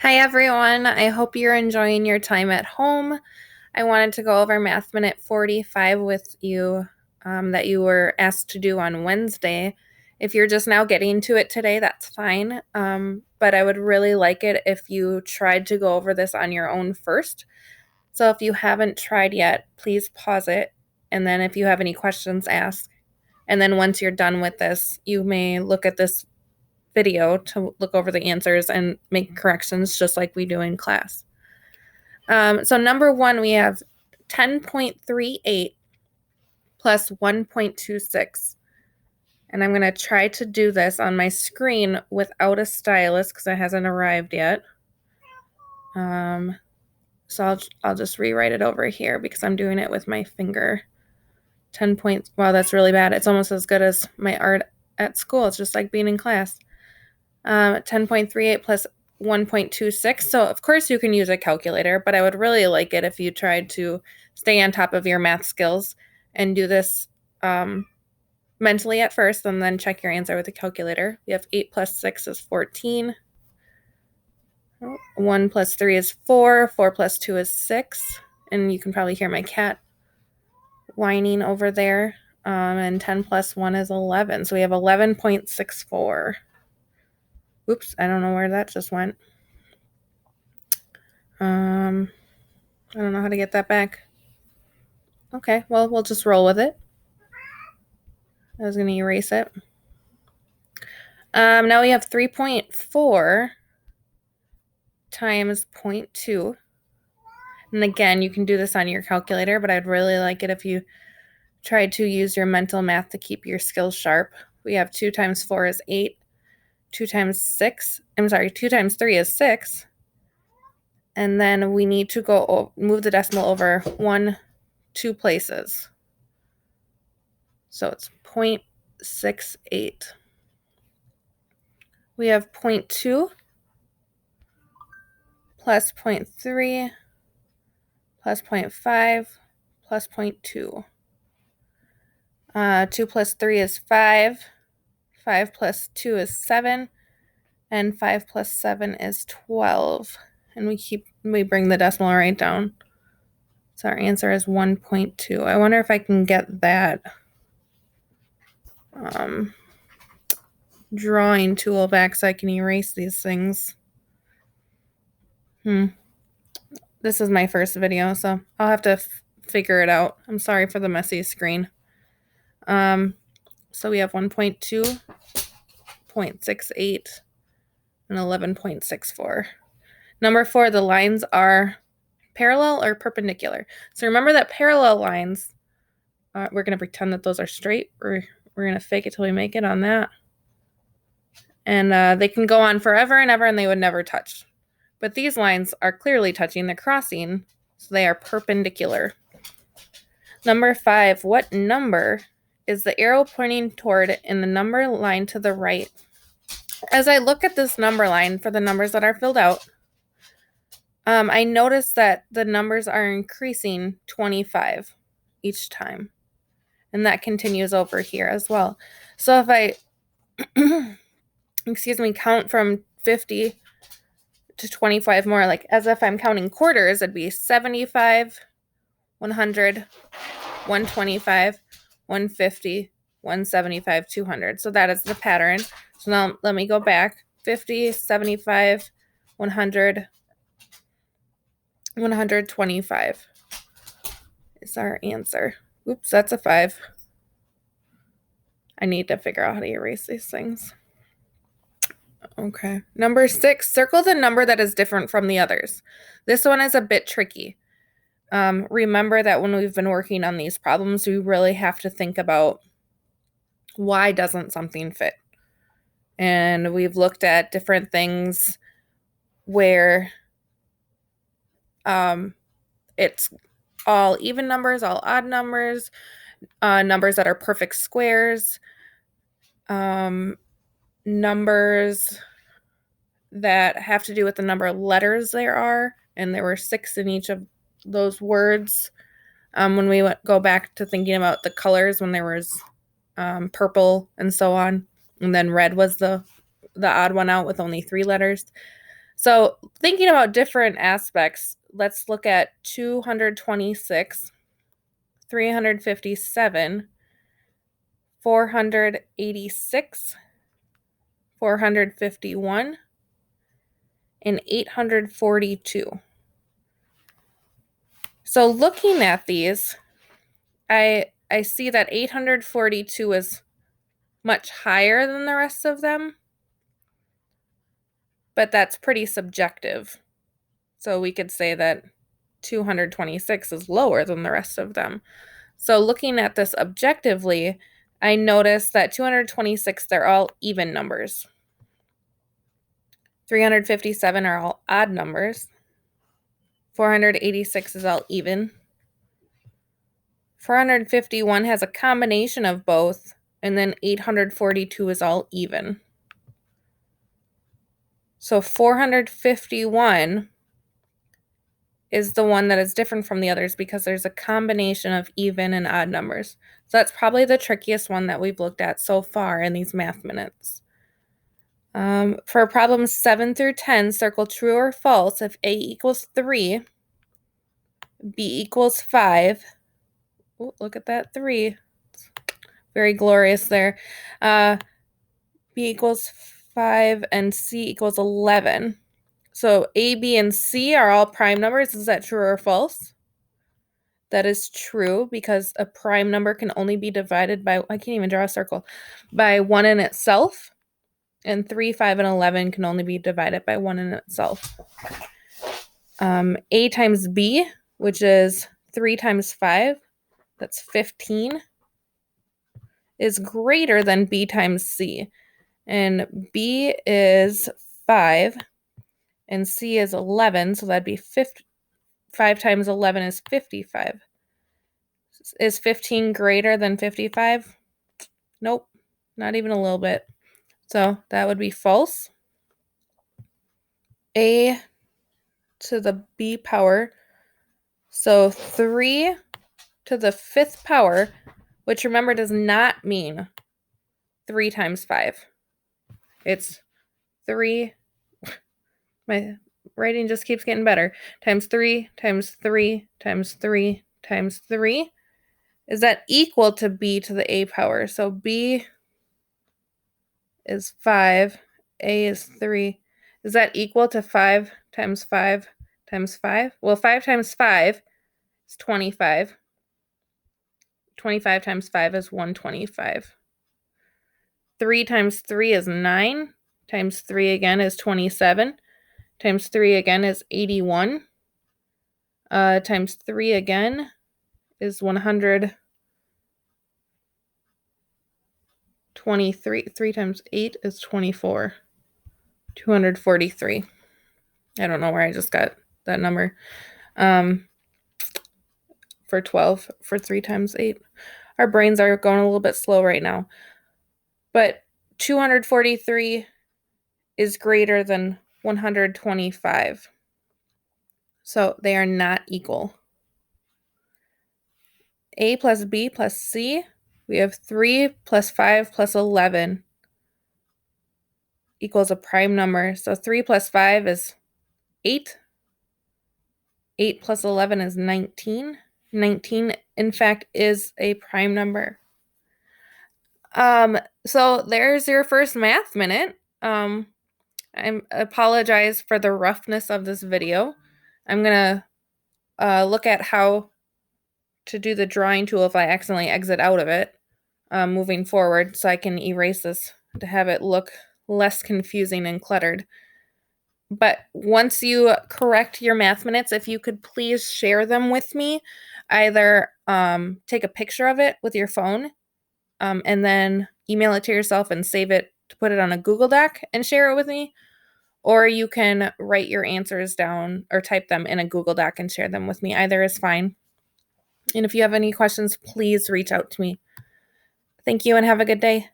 Hi everyone, I hope you're enjoying your time at home. I wanted to go over Math Minute 45 with you that you were asked to do on Wednesday. If you're just now getting to it today, that's fine. But I would really like it if you tried to go over this on your own first. So if you haven't tried yet, please pause it. And then if you have any questions, ask. And then once you're done with this, you may look at this video to look over the answers and make corrections just like we do in class. So number one, we have 10.38 plus 1.26. And I'm going to try to do this on my screen without a stylus because it hasn't arrived yet. So I'll just rewrite it over here because I'm doing it with my finger. 10 points. Wow, that's really bad. It's almost as good as my art at school. It's just like being in class. 10.38 plus 1.26. So of course you can use a calculator, but I would really like it if you tried to stay on top of your math skills and do this mentally at first and then check your answer with a calculator. We have 8 plus 6 is 14. 1 plus 3 is 4. 4 plus 2 is 6. And you can probably hear my cat whining over there. And 10 plus 1 is 11. So we have 11.64. Oops, I don't know where that just went. I don't know how to get that back. Okay, well, we'll just roll with it. I was going to erase it. Now we have 3.4 times 0.2. And again, you can do this on your calculator, but I'd really like it if you tried to use your mental math to keep your skills sharp. We have 2 times 4 is 8. 2 times 3 is 6. And then we need to move the decimal over 2 places. So it's 0.68. We have 0.2 plus 0.3 plus 0.5 plus 0.2. 2 plus 3 is 5. 5 plus 2 is 7. And 5 plus 7 is 12. And we bring the decimal right down. So our answer is 1.2. I wonder if I can get that drawing tool back so I can erase these things. This is my first video, so I'll have to figure it out. I'm sorry for the messy screen. So we have 1.2, 0.68, and 11.64. Number 4, the lines are parallel or perpendicular. So remember that parallel lines, we're going to pretend that those are straight. We're going to fake it till we make it on that. And they can go on forever and ever, and they would never touch. But these lines are clearly touching. They're crossing, so they are perpendicular. Number 5, what number is the arrow pointing toward in the number line to the right? As I look at this number line for the numbers that are filled out, I notice that the numbers are increasing 25 each time. And that continues over here as well. So if I, count from 50 to 25 more, like as if I'm counting quarters, it'd be 75, 100, 125, 150, 175, 200. So that is the pattern. So now let me go back. 50, 75, 100, 125 is our answer. Oops, that's a 5. I need to figure out how to erase these things. Okay. Number 6, circle the number that is different from the others. This one is a bit tricky. Remember that when we've been working on these problems, we really have to think about why doesn't something fit? And we've looked at different things where it's all even numbers, all odd numbers, numbers that are perfect squares, numbers that have to do with the number of letters there are, and there were 6 in each of those words. When we go back to thinking about the colors, when there was purple and so on, and then red was the odd one out with only 3 letters. So thinking about different aspects, let's look at 226, 357, 486, 451, and 842. So looking at these, I see that 842 is much higher than the rest of them, but that's pretty subjective. So we could say that 226 is lower than the rest of them. So looking at this objectively, I notice that 226, they're all even numbers. 357 are all odd numbers. 486 is all even. 451 has a combination of both, and then 842 is all even. So 451 is the one that is different from the others because there's a combination of even and odd numbers. So that's probably the trickiest one that we've looked at so far in these math minutes. For problems 7 through 10, circle true or false if A equals 3, B equals 5. Ooh, look at that 3. It's very glorious there. B equals 5 and C equals 11. So A, B, and C are all prime numbers. Is that true or false? That is true because a prime number can only be divided by, I can't even draw a circle, by 1 in itself. And 3, 5, and 11 can only be divided by 1 in itself. A times B, which is 3 times 5, that's 15, is greater than B times C. And B is 5, and C is 11, so that'd be 5 times 11 is 55. Is 15 greater than 55? Nope, not even a little bit. So that would be false. A to the B power. So 3 to the 5th power, which remember does not mean 3 times 5. It's 3, my writing just keeps getting better, times 3 times 3 times 3 times 3. Is that equal to B to the A power? So B is 5, A is 3. Is that equal to 5 times 5 times 5? Well, 5 times 5 is 25. 25 times 5 is 125. 3 times 3 is 9. Times 3 again is 27. Times 3 again is 81. Times 3 again is 123. 3 times 8 is 24. 243. I don't know where I just got that number. For 12, for 3 times 8. Our brains are going a little bit slow right now. But 243 is greater than 125. So they are not equal. A plus B plus C, we have 3 plus 5 plus 11 equals a prime number. So 3 plus 5 is 8. 8 plus 11 is 19. 19, in fact, is a prime number. So there's your first math minute. I apologize for the roughness of this video. I'm going to look at how to do the drawing tool if I accidentally exit out of it moving forward so I can erase this to have it look less confusing and cluttered. But once you correct your math minutes, if you could please share them with me, either take a picture of it with your phone and then email it to yourself and save it to put it on a Google Doc and share it with me, or you can write your answers down or type them in a Google Doc and share them with me. Either is fine. And if you have any questions, please reach out to me. Thank you and have a good day.